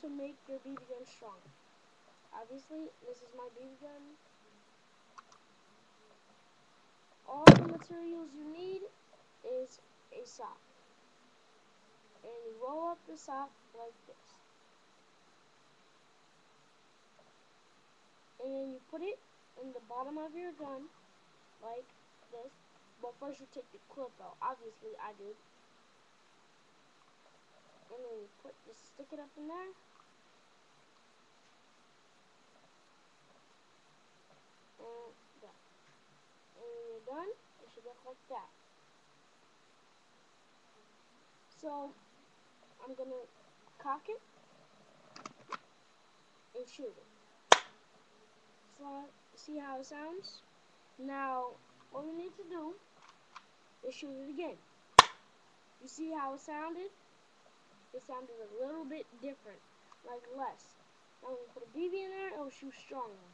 to make your BB gun strong. Obviously, this is my BB gun. All the materials you need is a sock. And you roll up the sock like this. And then you put it in the bottom of your gun like this. But first you take the clip out. Obviously, I did. And then you just stick it up in there. And done. And when you're done, it should look like that. So, I'm gonna cock it and shoot it. So, see how it sounds? Now, all you need to do is shoot it again. You see how it sounded? It sounded a little bit different, like less. Now when you put a BB in there, it will shoot stronger.